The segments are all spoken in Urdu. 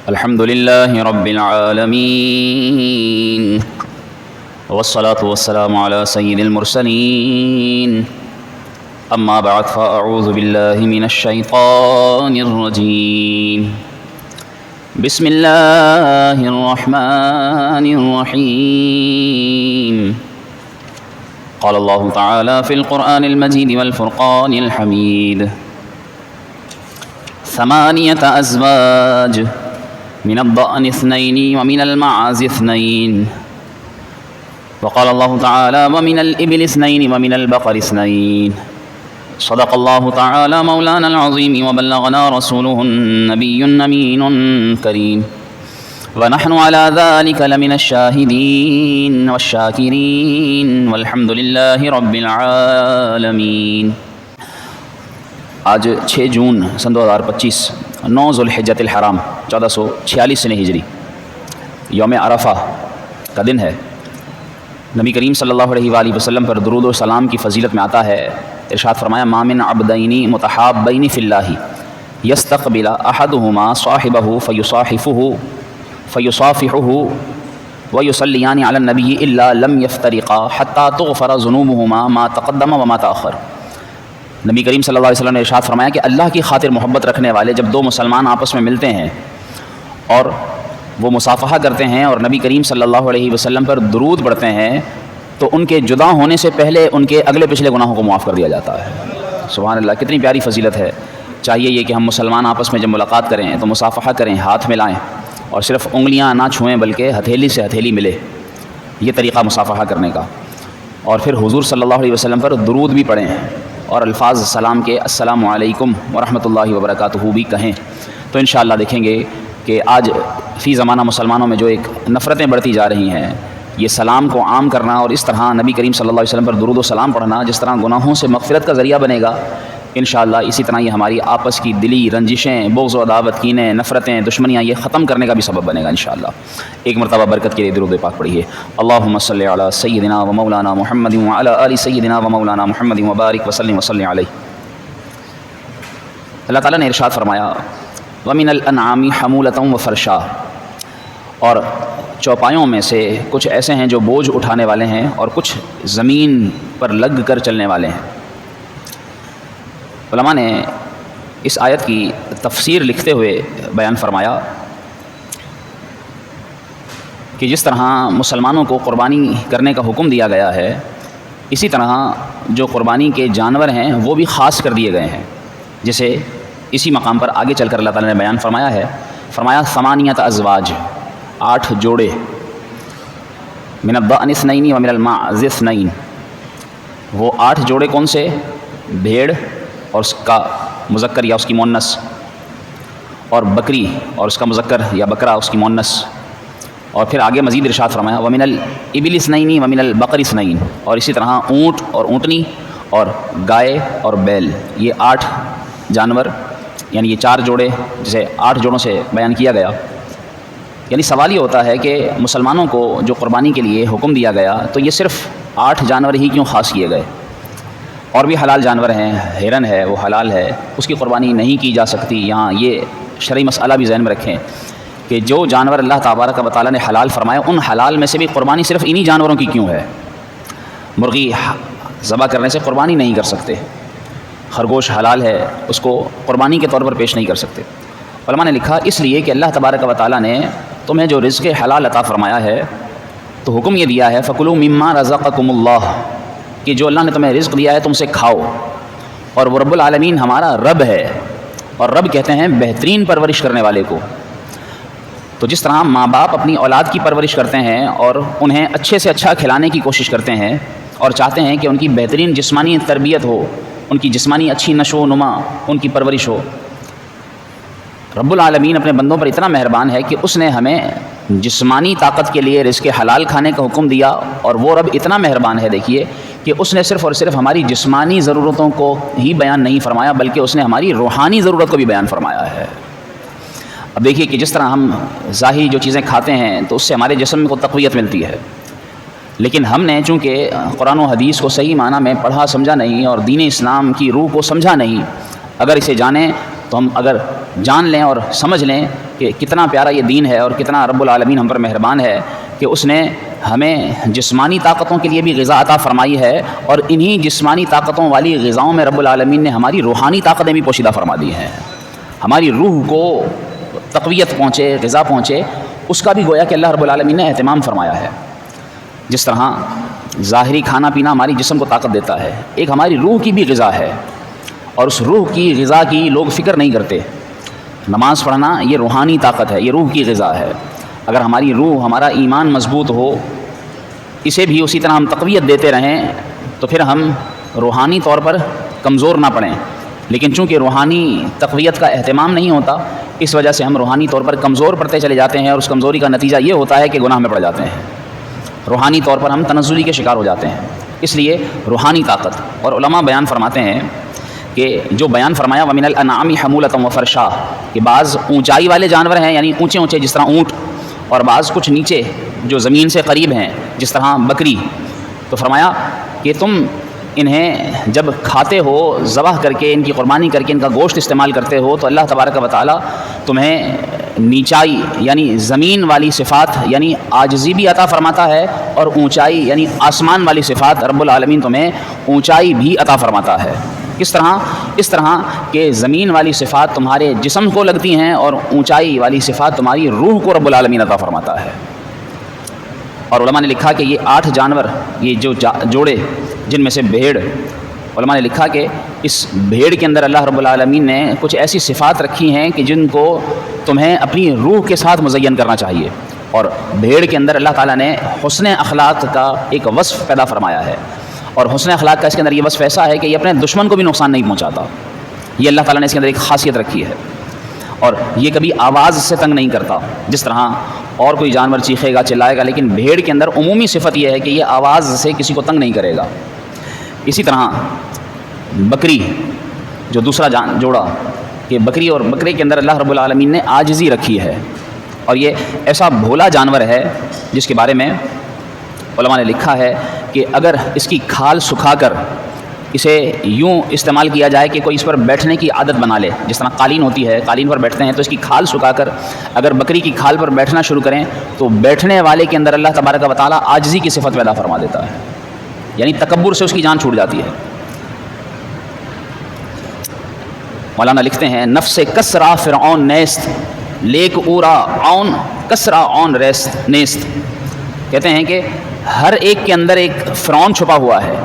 الحمد لله رب العالمين والصلاة والسلام على سيد المرسلين أما بعد فأعوذ بالله من الشيطان الرجيم بسم الله الرحمن الرحيم قال الله تعالى في القرآن المجيد والفرقان الحميد 8 أزواج من الضأن 2 ومن المعز 2 وقال الله تعالى ومن الإبل 2 ومن البقر 2 صدق الله تعالى مولانا العظيم وبلغنا رسوله النبي الأمين الكريم ونحن على ذلك لمن الشاهدين والشاكرين والحمد لله رب العالمين۔ آج 6 جون سن 2025 9 ذوالحجۃ الحرام 1446 سنہ ہجری یوم عرفہ کا دن ہے۔ نبی کریم صلی اللہ علیہ وآلہ وسلم پر درود و سلام کی فضیلت میں آتا ہے، ارشاد فرمایا ما من عبدین متحابین فی اللہ یستقبل احدہما صاحبہ فیصافحہ ویصلیان علی النبی الا لم یفترقا حتی تغفر ذنوبہما ما تقدم وما تأخر۔ نبی کریم صلی اللہ علیہ وسلم نے ارشاد فرمایا کہ اللہ کی خاطر محبت رکھنے والے جب 2 مسلمان آپس میں ملتے ہیں اور وہ مصافحہ کرتے ہیں اور نبی کریم صلی اللہ علیہ وسلم پر درود پڑھتے ہیں تو ان کے جدا ہونے سے پہلے ان کے اگلے پچھلے گناہوں کو معاف کر دیا جاتا ہے۔ سبحان اللہ، کتنی پیاری فضیلت ہے۔ چاہیے یہ کہ ہم مسلمان آپس میں جب ملاقات کریں تو مصافحہ کریں، ہاتھ ملائیں اور صرف انگلیاں نہ چھوئیں بلکہ ہتھیلی سے ہتھیلی ملے، یہ طریقہ مصافحہ کرنے کا۔ اور پھر حضور صلی اللہ علیہ وسلم پر درود بھی پڑھیں اور الفاظ سلام کے السلام علیکم ورحمۃ اللہ وبرکاتہ بھی کہیں، تو انشاءاللہ دیکھیں گے کہ آج فی زمانہ مسلمانوں میں جو ایک نفرتیں بڑھتی جا رہی ہیں، یہ سلام کو عام کرنا اور اس طرح نبی کریم صلی اللہ علیہ وسلم پر درود و سلام پڑھنا جس طرح گناہوں سے مغفرت کا ذریعہ بنے گا، انشاءاللہ اسی طرح یہ ہماری آپس کی دلی رنجشیں، بغض و عداوت، کینے، نفرتیں، دشمنیاں یہ ختم کرنے کا بھی سبب بنے گا انشاءاللہ۔ ایک مرتبہ برکت کے لیے درود پاک پڑھیے۔ اللہم صلی علی سیدنا و مولانا محمد وعلی آل سیدنا و مولانا محمد وبارک وسلم وصلی علیہ۔ اللہ تعالیٰ نے ارشاد فرمایا وَمِنَ الْأَنْعَامِ حَمُولَةً وَفَرْشًا، اور چوپایوں میں سے کچھ ایسے ہیں جو بوجھ اٹھانے والے ہیں اور کچھ زمین پر لگ کر چلنے والے ہیں۔ علماء نے اس آیت کی تفسیر لکھتے ہوئے بیان فرمایا کہ جس طرح مسلمانوں کو قربانی کرنے کا حکم دیا گیا ہے، اسی طرح جو قربانی کے جانور ہیں وہ بھی خاص کر دیے گئے ہیں، جسے اسی مقام پر آگے چل کر اللہ تعالیٰ نے بیان فرمایا ہے۔ فرمایا 8 ازواج، 8 جوڑے، من الضأن 2 ومن المعز 2، وہ 8 جوڑے کون سے؟ بھیڑ اور اس کا مذکر یا اس کی مؤنث، اور بکری اور اس کا مذکر یا بکرا اس کی مؤنث، اور پھر آگے مزید ارشاد فرمایا ومن الابل 2 ومن البقر 2، اور اسی طرح اونٹ اور اونٹنی اور گائے اور بیل، یہ 8 جانور، یعنی یہ 4 جوڑے جسے 8 جوڑوں سے بیان کیا گیا۔ یعنی سوال یہ ہوتا ہے کہ مسلمانوں کو جو قربانی کے لیے حکم دیا گیا تو یہ صرف 8 جانور ہی کیوں خاص کیے گئے؟ اور بھی حلال جانور ہیں، ہرن ہے وہ حلال ہے، اس کی قربانی نہیں کی جا سکتی۔ یہاں یہ شرعی مسئلہ بھی ذہن میں رکھیں کہ جو جانور اللہ تبارک و تعالیٰ نے حلال فرمائے ان حلال میں سے بھی قربانی صرف انہی جانوروں کی کیوں ہے؟ مرغی ذبح کرنے سے قربانی نہیں کر سکتے، خرگوش حلال ہے، اس کو قربانی کے طور پر پیش نہیں کر سکتے۔ علماء نے لکھا اس لیے کہ اللہ تبارک و تعالیٰ نے تمہیں جو رزق حلال عطا فرمایا ہے تو حکم یہ دیا ہے فَكُلُوا مِمَّا رَزَقَكُمُ اللَّهُ، کہ جو اللہ نے تمہیں رزق دیا ہے تم سے کھاؤ، اور وہ رب العالمین ہمارا رب ہے، اور رب کہتے ہیں بہترین پرورش کرنے والے کو۔ تو جس طرح ماں باپ اپنی اولاد کی پرورش کرتے ہیں اور انہیں اچھے سے اچھا کھلانے کی کوشش کرتے ہیں اور چاہتے ہیں کہ ان کی بہترین جسمانی تربیت ہو، ان کی جسمانی اچھی نشو و نما، ان کی پرورش ہو، رب العالمین اپنے بندوں پر اتنا مہربان ہے کہ اس نے ہمیں جسمانی طاقت کے لیے رزق حلال کھانے کا حکم دیا، اور وہ رب اتنا مہربان ہے دیکھیے کہ اس نے صرف اور صرف ہماری جسمانی ضرورتوں کو ہی بیان نہیں فرمایا بلکہ اس نے ہماری روحانی ضرورت کو بھی بیان فرمایا ہے۔ اب دیکھیے کہ جس طرح ہم ظاہری جو چیزیں کھاتے ہیں تو اس سے ہمارے جسم کو تقویت ملتی ہے، لیکن ہم نے چونکہ قرآن و حدیث کو صحیح معنی میں پڑھا سمجھا نہیں اور دین اسلام کی روح کو سمجھا نہیں، اگر اسے جانیں تو ہم اگر جان لیں اور سمجھ لیں کہ کتنا پیارا یہ دین ہے اور کتنا رب العالمین ہم پر مہربان ہے کہ اس نے ہمیں جسمانی طاقتوں کے لیے بھی غذا عطا فرمائی ہے، اور انہی جسمانی طاقتوں والی غذاؤں میں رب العالمین نے ہماری روحانی طاقتیں بھی پوشیدہ فرما دی ہیں۔ ہماری روح کو تقویت پہنچے، غذا پہنچے، اس کا بھی گویا کہ اللہ رب العالمین نے اہتمام فرمایا ہے۔ جس طرح ظاہری کھانا پینا ہماری جسم کو طاقت دیتا ہے، ایک ہماری روح کی بھی غذا ہے، اور اس روح کی غذا کی لوگ فکر نہیں کرتے۔ نماز پڑھنا یہ روحانی طاقت ہے، یہ روح کی غذا ہے۔ اگر ہماری روح، ہمارا ایمان مضبوط ہو، اسے بھی اسی طرح ہم تقویت دیتے رہیں تو پھر ہم روحانی طور پر کمزور نہ پڑیں، لیکن چونکہ روحانی تقویت کا اہتمام نہیں ہوتا، اس وجہ سے ہم روحانی طور پر کمزور پڑتے چلے جاتے ہیں، اور اس کمزوری کا نتیجہ یہ ہوتا ہے کہ گناہ میں پڑ جاتے ہیں، روحانی طور پر ہم تنزلی کے شکار ہو جاتے ہیں۔ اس لیے روحانی طاقت، اور علماء بیان فرماتے ہیں کہ جو بیان فرمایا وَمِنَ الْأَنْعَامِ حَمُولَةً وَفَرْشًا، کہ بعض اونچائی والے جانور ہیں، یعنی اونچے اونچے جس طرح اونٹ، اور بعض کچھ نیچے جو زمین سے قریب ہیں جس طرح بکری۔ تو فرمایا کہ تم انہیں جب کھاتے ہو، ذبح کر کے، ان کی قربانی کر کے ان کا گوشت استعمال کرتے ہو، تو اللہ تبارک و تعالیٰ تمہیں نیچائی یعنی زمین والی صفات یعنی عاجزی بھی عطا فرماتا ہے، اور اونچائی یعنی آسمان والی صفات رب العالمین تمہیں اونچائی بھی عطا فرماتا ہے۔ کس طرح؟ اس طرح کہ زمین والی صفات تمہارے جسم کو لگتی ہیں، اور اونچائی والی صفات تمہاری روح کو رب العالمین عطا فرماتا ہے۔ اور علماء نے لکھا کہ یہ 8 جانور، یہ جو جوڑے جن میں سے بھیڑ، علماء نے لکھا کہ اس بھیڑ کے اندر اللہ رب العالمین نے کچھ ایسی صفات رکھی ہیں کہ جن کو تمہیں اپنی روح کے ساتھ مزین کرنا چاہیے، اور بھیڑ کے اندر اللہ تعالیٰ نے حسن اخلاق کا ایک وصف پیدا فرمایا ہے، اور حسن اخلاق کا اس کے اندر یہ وصف ایسا ہے کہ یہ اپنے دشمن کو بھی نقصان نہیں پہنچاتا۔ یہ اللہ تعالیٰ نے اس کے اندر ایک خاصیت رکھی ہے، اور یہ کبھی آواز سے تنگ نہیں کرتا، جس طرح اور کوئی جانور چیخے گا، چلائے گا، لیکن بھیڑ کے اندر عمومی صفت یہ ہے کہ یہ آواز سے کسی کو تنگ نہیں کرے گا۔ اسی طرح بکری جو دوسرا جوڑا، کہ بکری اور بکرے کے اندر اللہ رب العالمین نے عاجزی رکھی ہے، اور یہ ایسا بھولا جانور ہے جس کے بارے میں علماء نے لکھا ہے کہ اگر اس کی کھال سکھا کر اسے یوں استعمال کیا جائے کہ کوئی اس پر بیٹھنے کی عادت بنا لے، جس طرح قالین ہوتی ہے، قالین پر بیٹھتے ہیں، تو اس کی کھال سکھا کر اگر بکری کی کھال پر بیٹھنا شروع کریں تو بیٹھنے والے کے اندر اللہ تبارک و تعالیٰ عاجزی کی صفت پیدا فرما دیتا ہے، یعنی تکبر سے اس کی جان چھوٹ جاتی ہے۔ مولانا لکھتے ہیں نفس کسرا فرعون نیست لیک اورا عون کسرا عون ریست نیست، کہتے ہیں کہ ہر ایک کے اندر ایک فرعون چھپا ہوا ہے،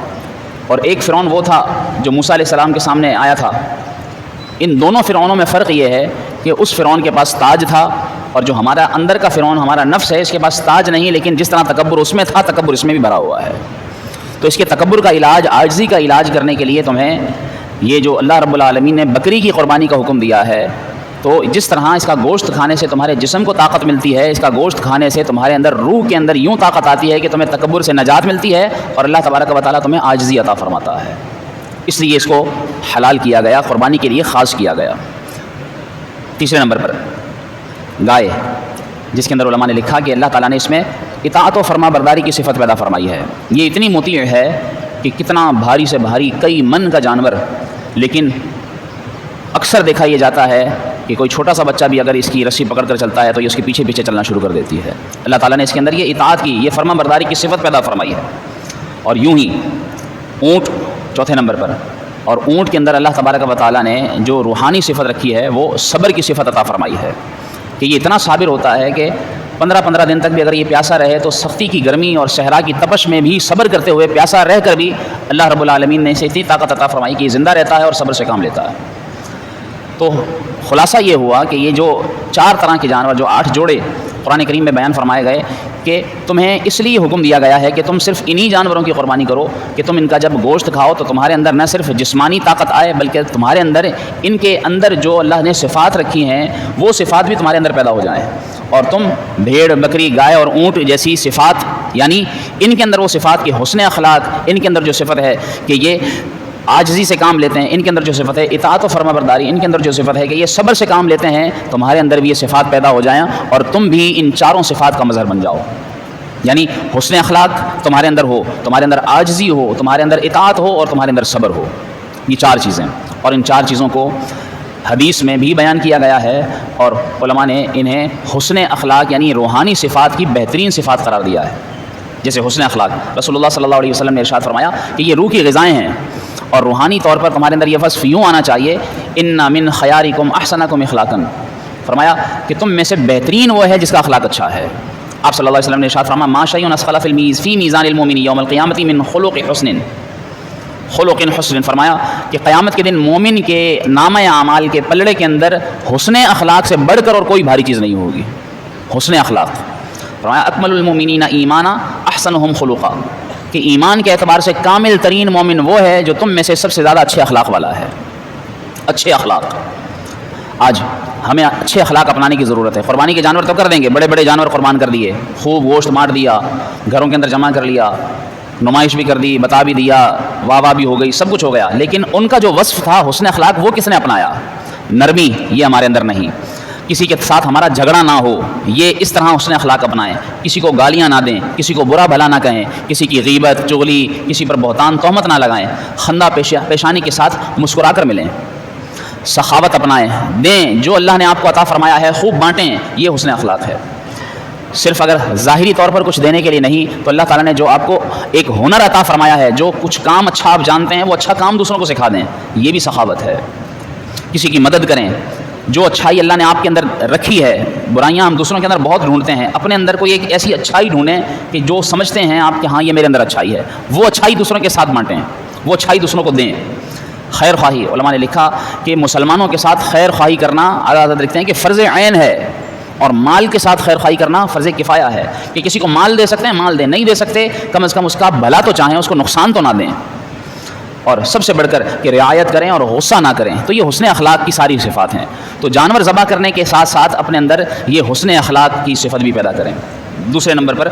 اور ایک فرعون وہ تھا جو موسیٰ علیہ السلام کے سامنے آیا تھا۔ ان دونوں فرعونوں میں فرق یہ ہے کہ اس فرعون کے پاس تاج تھا، اور جو ہمارا اندر کا فرعون ہمارا نفس ہے، اس کے پاس تاج نہیں، لیکن جس طرح تکبر اس میں تھا، تکبر اس میں بھی بھرا ہوا ہے۔ تو اس کے تکبر کا علاج، عاجزی کا علاج کرنے کے لیے تمہیں یہ جو اللہ رب العالمین نے بکری کی قربانی کا حکم دیا ہے، تو جس طرح اس کا گوشت کھانے سے تمہارے جسم کو طاقت ملتی ہے، اس کا گوشت کھانے سے تمہارے اندر روح کے اندر یوں طاقت آتی ہے کہ تمہیں تکبر سے نجات ملتی ہے، اور اللہ تبارک و تعالیٰ تمہیں عاجزی عطا فرماتا ہے۔ اس لیے اس کو حلال کیا گیا، قربانی کے لیے خاص کیا گیا۔ تیسرے نمبر پر گائے، جس کے اندر علماء نے لکھا کہ اللہ تعالیٰ نے اس میں اطاعت و فرما برداری کی صفت پیدا فرمائی ہے۔ یہ اتنی مطیع ہے کہ کتنا بھاری سے بھاری کئی من کا جانور، لیکن اکثر دیکھا یہ جاتا ہے کہ کوئی چھوٹا سا بچہ بھی اگر اس کی رسی پکڑ کر چلتا ہے تو یہ اس کے پیچھے پیچھے چلنا شروع کر دیتی ہے۔ اللہ تعالیٰ نے اس کے اندر یہ اطاعت کی، یہ فرما برداری کی صفت پیدا فرمائی ہے۔ اور یوں ہی اونٹ چوتھے نمبر پر، اور اونٹ کے اندر اللہ تبارک و تعالیٰ نے جو روحانی صفت رکھی ہے وہ صبر کی صفت عطا فرمائی ہے، کہ یہ اتنا صابر ہوتا ہے کہ 15 دن تک بھی اگر یہ پیاسا رہے تو سختی کی گرمی اور صحرا کی تپش میں بھی صبر کرتے ہوئے، پیاسا رہ کر بھی اللہ رب العالمین نے اسے اتنی طاقت عطا فرمائی کہ یہ زندہ رہتا ہے اور صبر سے کام لیتا ہے۔ تو خلاصہ یہ ہوا کہ یہ جو 4 طرح کے جانور، جو 8 جوڑے قرآن کریم میں بیان فرمائے گئے، کہ تمہیں اس لیے حکم دیا گیا ہے کہ تم صرف انہی جانوروں کی قربانی کرو، کہ تم ان کا جب گوشت کھاؤ تو تمہارے اندر نہ صرف جسمانی طاقت آئے، بلکہ تمہارے اندر ان کے اندر جو اللہ نے صفات رکھی ہیں وہ صفات بھی تمہارے اندر پیدا ہو جائیں، اور تم بھیڑ، بکری، گائے اور اونٹ جیسی صفات، یعنی ان کے اندر وہ صفات کے حسن اخلاق، ان کے اندر جو صفت ہے کہ یہ عاجزی سے کام لیتے ہیں، ان کے اندر جو صفت ہے اطاعت و فرما برداری، ان کے اندر جو صفت ہے کہ یہ صبر سے کام لیتے ہیں، تمہارے اندر بھی یہ صفات پیدا ہو جائیں، اور تم بھی ان 4 صفات کا مظہر بن جاؤ۔ یعنی حسن اخلاق تمہارے اندر ہو، تمہارے اندر عاجزی ہو، تمہارے اندر اطاعت ہو، اور تمہارے اندر صبر ہو، یہ 4 چیزیں۔ اور ان 4 چیزوں کو حدیث میں بھی بیان کیا گیا ہے، اور علماء نے انہیں حسن اخلاق یعنی روحانی صفات کی بہترین صفات قرار دیا ہے۔ جیسے حسن اخلاق، رسول اللہ صلی اللہ علیہ وسلم نے ارشاد فرمایا کہ یہ روح کی غذائیں ہیں، اور روحانی طور پر تمہارے اندر یہ وصف یوں آنا چاہیے، ان من خیارکم احسنکم اخلاقا، فرمایا کہ تم میں سے بہترین وہ ہے جس کا اخلاق اچھا ہے۔ آپ صلی اللہ علیہ وسلم نے ارشاد فرمایا ما شیء اثقل فی میزان المؤمن یوم القیامۃ من خلق حسن، فرمایا کہ قیامت کے دن مومن کے نامہ اعمال کے پلڑے کے اندر حسن اخلاق سے بڑھ کر اور کوئی بھاری چیز نہیں ہوگی۔ حسن اخلاق، فرمایا اکمل المؤمنین ایمانا احسنہم خلقا، کہ ایمان کے اعتبار سے کامل ترین مومن وہ ہے جو تم میں سے سب سے زیادہ اچھے اخلاق والا ہے۔ اچھے اخلاق، آج ہمیں اچھے اخلاق اپنانے کی ضرورت ہے۔ قربانی کے جانور تو کر دیں گے، بڑے بڑے جانور قربان کر دیے، خوب گوشت مار دیا، گھروں کے اندر جمع کر لیا، نمائش بھی کر دی، بتا بھی دیا، واہ بھی ہو گئی، سب کچھ ہو گیا، لیکن ان کا جو وصف تھا حسن اخلاق وہ کس نے اپنایا؟ نرمی، یہ ہمارے اندر نہیں۔ کسی کے ساتھ ہمارا جھگڑا نہ ہو، یہ اس طرح حسن اخلاق اپنائیں۔ کسی کو گالیاں نہ دیں، کسی کو برا بھلا نہ کہیں، کسی کی غیبت، چغلی، کسی پر بہتان تہمت نہ لگائیں، خندہ پیشانی کے ساتھ مسکرا کر ملیں، سخاوت اپنائیں، دیں جو اللہ نے آپ کو عطا فرمایا ہے خوب بانٹیں، یہ حسن اخلاق ہے۔ صرف اگر ظاہری طور پر کچھ دینے کے لیے نہیں، تو اللہ تعالیٰ نے جو آپ کو ایک ہنر عطا فرمایا ہے، جو کچھ کام اچھا آپ جانتے ہیں وہ اچھا کام دوسروں کو سکھا دیں، یہ بھی سخاوت ہے۔ کسی کی مدد کریں، جو اچھائی اللہ نے آپ کے اندر رکھی ہے، برائیاں ہم دوسروں کے اندر بہت ڈھونڈتے ہیں، اپنے اندر کوئی ایک ایسی اچھائی ڈھونڈیں کہ جو سمجھتے ہیں آپ کہ ہاں یہ میرے اندر اچھائی ہے، وہ اچھائی دوسروں کے ساتھ بانٹیں، وہ اچھائی دوسروں کو دیں۔ خیر خواہی، علماء نے لکھا کہ مسلمانوں کے ساتھ خیر خواہی کرنا عادت رکھتے ہیں کہ فرض عین ہے، اور مال کے ساتھ خیر خواہی کرنا فرض کفایہ ہے، کہ کسی کو مال دے سکتے ہیں مال دیں، نہیں دے سکتے کم از کم اس کا بھلا تو چاہیں، اس کو نقصان تو نہ دیں، اور سب سے بڑھ کر کہ رعایت کریں اور غصہ نہ کریں۔ تو یہ حسن اخلاق کی ساری صفات ہیں۔ تو جانور ذبح کرنے کے ساتھ ساتھ اپنے اندر یہ حسن اخلاق کی صفت بھی پیدا کریں۔ دوسرے نمبر پر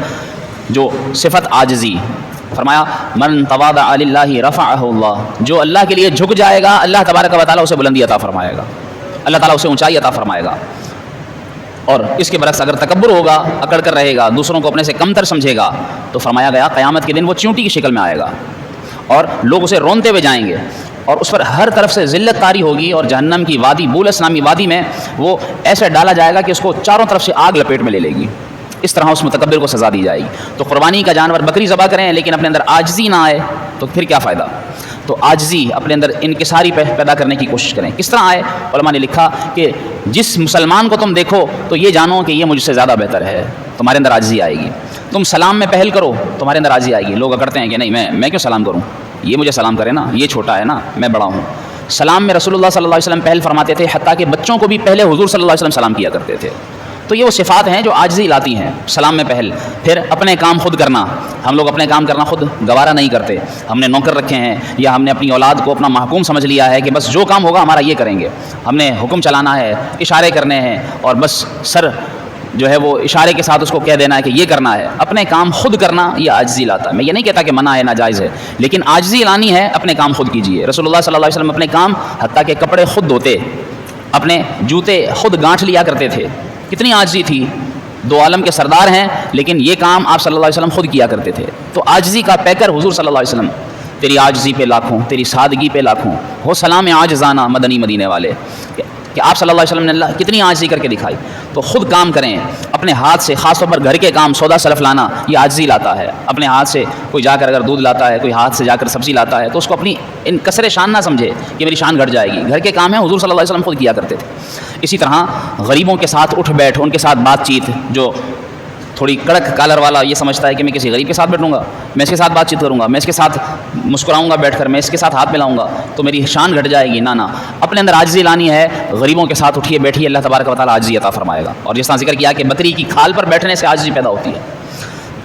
جو صفت عاجزی، فرمایا من تواضع للہ رفعہ اللہ، جو اللہ کے لیے جھک جائے گا اللہ تبارک و تعالیٰ اسے بلندی عطا فرمائے گا، اللہ تعالیٰ اسے اونچائی عطا فرمائے گا۔ اور اس کے برعکس اگر تکبر ہوگا، اکڑ کر رہے گا، دوسروں کو اپنے سے کم تر سمجھے گا، تو فرمایا گیا قیامت کے دن وہ چیونٹی کی شکل میں آئے گا، اور لوگ اسے رونتے ہوئے جائیں گے، اور اس پر ہر طرف سے ذلت طاری ہوگی، اور جہنم کی وادی بولس نامی وادی میں وہ ایسے ڈالا جائے گا کہ اس کو چاروں طرف سے آگ لپیٹ میں لے لے گی۔ اس طرح اس متکبر کو سزا دی جائے گی۔ تو قربانی کا جانور بکری ذبح کریں لیکن اپنے اندر عاجزی نہ آئے تو پھر کیا فائدہ؟ تو عاجزی اپنے اندر انکساری پیدا کرنے کی کوشش کریں۔ کس طرح آئے؟ علماء نے لکھا کہ جس مسلمان کو تم دیکھو تو یہ جانو کہ یہ مجھ سے زیادہ بہتر ہے، تمہارے اندر عاجزی آئے گی۔ تم سلام میں پہل کرو، تمہارے اندر عاجزی آئے گی۔ لوگ اکڑتے ہیں کہ نہیں میں کیوں سلام کروں، یہ مجھے سلام کرے نا، یہ چھوٹا ہے نا، میں بڑا ہوں۔ سلام میں رسول اللہ صلی اللہ علیہ وسلم پہل فرماتے تھے، حتیٰ کہ بچوں کو بھی پہلے حضور صلی اللہ علیہ وسلم سلام کیا کرتے تھے۔ تو یہ وہ صفات ہیں جو عاجزی لاتی ہیں۔ سلام میں پہل، پھر اپنے کام خود کرنا۔ ہم لوگ اپنے کام کرنا خود گوارا نہیں کرتے، ہم نے نوکر رکھے ہیں، یا ہم نے اپنی اولاد کو اپنا محکوم سمجھ لیا ہے کہ بس جو کام ہوگا ہمارا یہ کریں گے، ہم نے حکم چلانا ہے، اشارے کرنے ہیں، اور بس سر جو ہے وہ اشارے کے ساتھ اس کو کہہ دینا ہے کہ یہ کرنا ہے۔ اپنے کام خود کرنا یہ عاجزی لاتا ہے۔ میں یہ نہیں کہتا کہ منع ہے، ناجائز ہے، لیکن عاجزی لانی ہے، اپنے کام خود کیجیے۔ رسول اللہ صلی اللہ علیہ وسلم اپنے کام حتیٰ کہ کپڑے خود دھوتے، اپنے جوتے خود گانٹھ لیا کرتے تھے۔ کتنی عاجزی تھی، دو عالم کے سردار ہیں لیکن یہ کام آپ صلی اللہ علیہ وسلم خود کیا کرتے تے۔ تو عاجزی کا پیکر حضور صلی اللہ علیہ وسلم، تیری عاجزی پہ لاکھوں، تیری سادگی پہ لاکھوں، ہو سلام عاجزانہ مدنی مدینے والے، کہ آپ صلی اللہ علیہ وسلم نے کتنی عاجزی کر کے دکھائی۔ تو خود کام کریں اپنے ہاتھ سے، خاص طور پر گھر کے کام، سودا سلف لانا یہ عاجزی لاتا ہے۔ اپنے ہاتھ سے کوئی جا کر اگر دودھ لاتا ہے، کوئی ہاتھ سے جا کر سبزی لاتا ہے، تو اس کو اپنی ان کسر شان نہ سمجھے کہ میری شان گھٹ جائے گی۔ گھر کے کام ہیں، حضور صلی اللہ علیہ وسلم خود کیا کرتے تھے۔ اسی طرح غریبوں کے ساتھ اٹھ بیٹھ، ان کے ساتھ بات چیت، جو تھوڑی کڑک کالر والا یہ سمجھتا ہے کہ میں کسی غریب کے ساتھ بیٹھوں گا، میں اس کے ساتھ بات چیت کروں گا، میں اس کے ساتھ مسکراؤں گا بیٹھ کر، میں اس کے ساتھ ہاتھ ملاؤں گا تو میری شان گھٹ جائے گی۔ نہ اپنے اندر عاجزی لانی ہے، غریبوں کے ساتھ اٹھیے بیٹھیے، اللہ تبارک و تعالیٰ عاجزی عطا فرمائے گا۔ اور جس طرح ذکر کیا کہ بکری کی کھال پر بیٹھنے سے عاجزی پیدا ہوتی ہے۔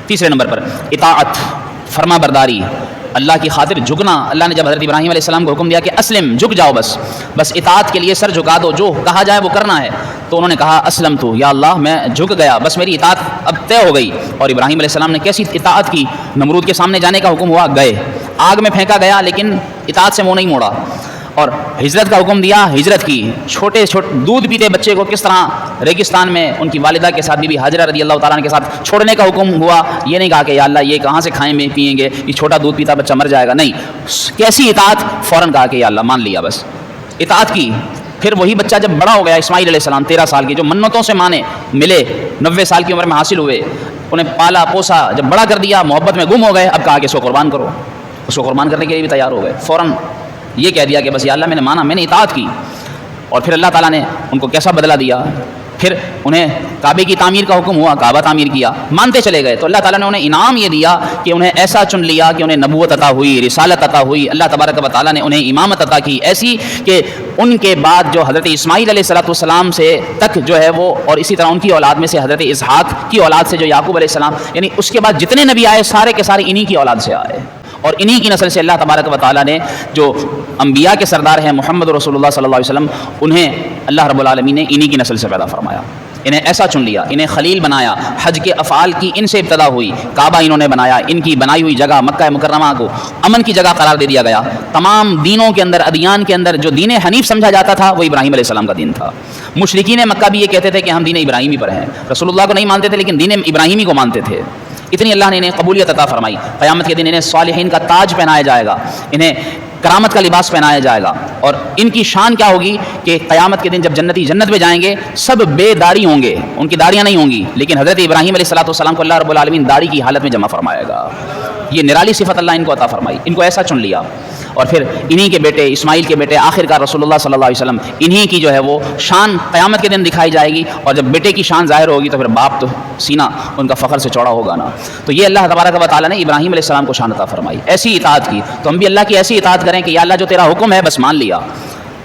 تیسرے نمبر پر اطاعت، فرما برداری، اللہ کی خاطر جھکنا۔ اللہ نے جب حضرت ابراہیم علیہ السلام کو حکم دیا کہ اسلم، جھک جاؤ، بس اطاعت کے لیے سر جھکا دو، جو کہا جائے وہ کرنا ہے، تو انہوں نے کہا اسلم تو، یا اللہ میں جھک گیا، بس میری اطاعت اب طے ہو گئی۔ اور ابراہیم علیہ السلام نے کیسی اطاعت کی، نمرود کے سامنے جانے کا حکم ہوا، گئے، آگ میں پھینکا گیا لیکن اطاعت سے منہ نہیں موڑا، اور ہجرت کا حکم دیا، ہجرت کی۔ چھوٹے دودھ پیتے بچے کو کس طرح ریگستان میں ان کی والدہ کے ساتھ، بی بی حاجرہ رضی اللہ تعالیٰ عنہ کے ساتھ چھوڑنے کا حکم ہوا۔ یہ نہیں کہا کہ یا اللہ یہ کہاں سے کھائیں میں پئیں گے، یہ چھوٹا دودھ پیتا بچہ مر جائے گا، نہیں، کیسی اطاعت، فوراً کہا کہ یا اللہ مان لیا، بس اطاعت کی۔ پھر وہی بچہ جب بڑا ہو گیا، اسماعیل علیہ السلام 13 سال کے، جو منتوں سے مانے ملے، 90 سال کی عمر میں حاصل ہوئے، انہیں پالا پوسا، جب بڑا کر دیا، محبت میں گم ہو گئے، اب کہا کہ اس کو قربان کرو. اس کو قربان کرنے کے لیے بھی تیار ہو گئے. فوراً یہ کہہ دیا کہ بس یا اللہ میں نے مانا، میں نے اطاعت کی. اور پھر اللہ تعالیٰ نے ان کو کیسا بدلہ دیا. پھر انہیں کعبے کی تعمیر کا حکم ہوا، کعبہ تعمیر کیا، مانتے چلے گئے. تو اللہ تعالیٰ نے انہیں انعام یہ دیا کہ انہیں ایسا چن لیا کہ انہیں نبوت عطا ہوئی، رسالت عطا ہوئی. اللہ تبارک و تعالیٰ نے انہیں امامت عطا کی ایسی کہ ان کے بعد جو حضرت اسماعیل علیہ السلام سے تک جو ہے وہ، اور اسی طرح ان کی اولاد میں سے حضرت اسحاق کی اولاد سے جو یعقوب علیہ السلام، یعنی اس کے بعد جتنے نبی آئے سارے کے سارے انہی کی اولاد سے آئے. اور انہی کی نسل سے اللہ تبارک و تعالیٰ نے جو انبیاء کے سردار ہیں محمد رسول اللہ صلی اللہ علیہ وسلم، انہیں اللہ رب العالمین نے انہی کی نسل سے پیدا فرمایا. انہیں ایسا چن لیا، انہیں خلیل بنایا. حج کے افعال کی ان سے ابتدا ہوئی. کعبہ انہوں نے بنایا، ان کی بنائی ہوئی جگہ مکہ مکرمہ کو امن کی جگہ قرار دے دیا گیا. تمام دینوں کے اندر، ادیان کے اندر جو دین حنیف سمجھا جاتا تھا وہ ابراہیم علیہ السلام کا دین تھا. مشرکین مکہ بھی یہ کہتے تھے کہ ہم دین ابراہیمی پر ہیں. رسول اللہ کو نہیں مانتے تھے لیکن دین ابراہیمی کو مانتے تھے. اتنی اللہ نے انہیں قبولیت عطا فرمائی. قیامت کے دن انہیں صالحین کا تاج پہنایا جائے گا، انہیں کرامت کا لباس پہنایا جائے گا. اور ان کی شان کیا ہوگی کہ قیامت کے دن جب جنتی جنت میں جائیں گے سب بے داڑھی ہوں گے، ان کی داڑیاں نہیں ہوں گی، لیکن حضرت ابراہیم علیہ السلام کو اللہ رب العالمین داڑھی کی حالت میں جمع فرمائے گا. یہ نرالی صفت اللہ ان کو عطا فرمائی، ان کو ایسا چن لیا. اور پھر انہی کے بیٹے اسماعیل کے بیٹے آخرکار رسول اللہ صلی اللہ علیہ وسلم، انہی کی جو ہے وہ شان قیامت کے دن دکھائی جائے گی. اور جب بیٹے کی شان ظاہر ہوگی تو پھر باپ تو سینہ ان کا فخر سے چوڑا ہوگا نا. تو یہ اللہ تبارک و تعالیٰ نے ابراہیم علیہ السلام کو شان عطا فرمائی، ایسی اطاعت کی. تو ہم بھی اللہ کی ایسی اطاعت کریں کہ یا اللہ جو تیرا حکم ہے بس مان لیا،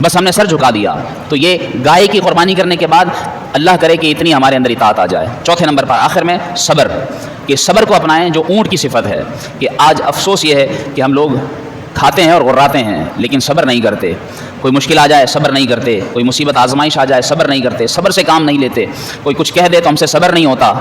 بس ہم نے سر جھکا دیا. تو یہ گائے کی قربانی کرنے کے بعد اللہ کرے کہ اتنی ہمارے اندر اطاعت آ جائے. چوتھے نمبر پر آخر میں صبر، کہ صبر کو اپنائیں جو اونٹ کی صفت ہے. کہ آج افسوس یہ ہے کہ ہم لوگ کھاتے ہیں اور غراتے ہیں لیکن صبر نہیں کرتے. کوئی مشکل آ جائے صبر نہیں کرتے، کوئی مصیبت آزمائش آ جائے صبر نہیں کرتے، صبر سے کام نہیں لیتے. کوئی کچھ کہہ دے تو ہم سے صبر نہیں ہوتا،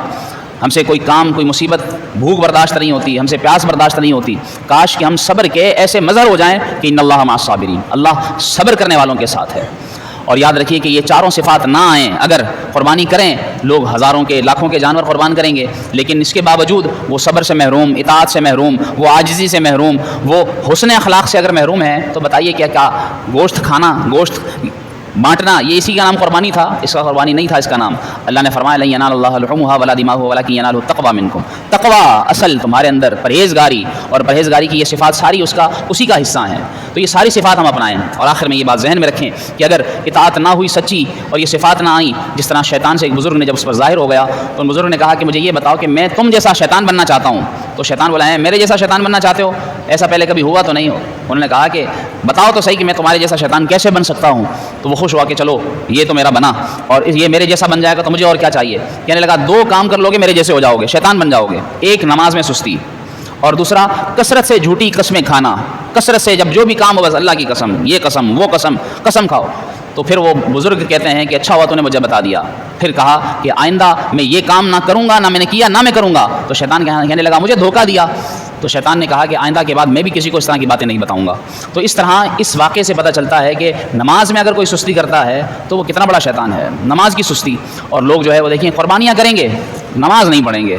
ہم سے کوئی کام کوئی مصیبت بھوک برداشت نہیں ہوتی، ہم سے پیاس برداشت نہیں ہوتی. کاش کہ ہم صبر کے ایسے مظہر ہو جائیں کہ ان اللہ مع الصابرین، اللہ صبر کرنے والوں کے ساتھ ہے. اور یاد رکھیے کہ یہ چاروں صفات نہ آئیں، اگر قربانی کریں لوگ ہزاروں کے لاکھوں کے جانور قربان کریں گے لیکن اس کے باوجود وہ صبر سے محروم، اطاعت سے محروم، وہ عاجزی سے محروم، وہ حسن اخلاق سے اگر محروم ہیں تو بتائیے کیا گوشت کھانا، گوشت بانٹنا یہ اسی کا نام قربانی تھا؟ اس کا قربانی نہیں تھا اس کا نام. اللہ نے فرمایا لن ینال اللہ لحومها ولا دماؤها ولکن ینالہ التقوی منکم. تقوی اصل تمہارے اندر پرہیزگاری، اور پرہیزگاری کی یہ صفات ساری اسی کا حصہ ہیں. تو یہ ساری صفات ہم اپنائیں. اور آخر میں یہ بات ذہن میں رکھیں کہ اگر اطاعت نہ ہوئی سچی اور یہ صفات نہ آئیں، جس طرح شیطان سے ایک بزرگ نے جب اس پر ظاہر ہو گیا تو ان بزرگ نے کہا کہ مجھے یہ بتاؤ کہ میں تم جیسا شیطان بننا چاہتا ہوں. تو شیطان بولا ہے میرے جیسا شیطان بننا چاہتے ہو؟ ایسا پہلے کبھی ہوا تو نہیں ہو. انہوں نے کہا کہ بتاؤ تو صحیح کہ میں تمہارے جیسا شیطان کیسے بن سکتا ہوں. تو وہ خوش ہوا کہ چلو یہ تو میرا بنا اور یہ میرے جیسا بن جائے گا تو مجھے اور کیا چاہیے. کہنے لگا 2 کام کر لو گے میرے جیسے ہو جاؤ گے، شیطان بن جاؤ گے. ایک نماز میں سستی، اور دوسرا کثرت سے جھوٹی قسمیں کھانا. کثرت سے جب جو بھی کام ہو بس اللہ کی قسم، یہ قسم وہ قسم کھاؤ. تو پھر وہ بزرگ کہتے ہیں کہ اچھا ہوا تو نے مجھے بتا دیا. پھر کہا کہ آئندہ میں یہ کام نہ کروں گا، نہ میں نے کیا نہ میں کروں گا. تو شیطان کہنے لگا مجھے دھوکہ دیا. تو شیطان نے کہا کہ آئندہ کے بعد میں بھی کسی کو اس طرح کی باتیں نہیں بتاؤں گا. تو اس طرح اس واقعے سے پتہ چلتا ہے کہ نماز میں اگر کوئی سستی کرتا ہے تو وہ کتنا بڑا شیطان ہے، نماز کی سستی. اور لوگ جو ہے وہ دیکھیں قربانیاں کریں گے نماز نہیں پڑھیں گے،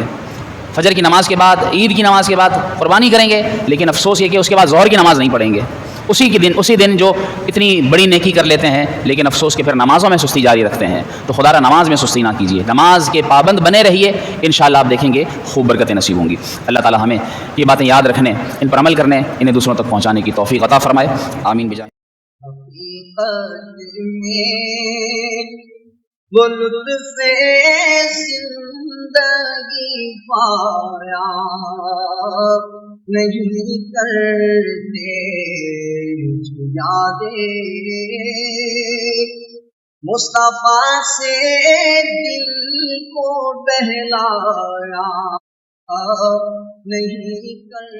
فجر کی نماز کے بعد، عید کی نماز کے بعد قربانی کریں گے لیکن افسوس یہ کہ اس کے بعد ظہر کی نماز نہیں پڑھیں گے. اسی دن جو اتنی بڑی نیکی کر لیتے ہیں لیکن افسوس کہ پھر نمازوں میں سستی جاری رکھتے ہیں. تو خدا را نماز میں سستی نہ کیجیے، نماز کے پابند بنے رہیے، انشاءاللہ آپ دیکھیں گے خوب برکتیں نصیب ہوں گی. اللہ تعالی ہمیں یہ باتیں یاد رکھنے، ان پر عمل کرنے، انہیں دوسروں تک پہنچانے کی توفیق عطا فرمائے. آمین بجائے. وہ لطف زندگی پایا نہیں کرتے یادیں، مصطفیٰ سے دل کو بہلایا نہیں کر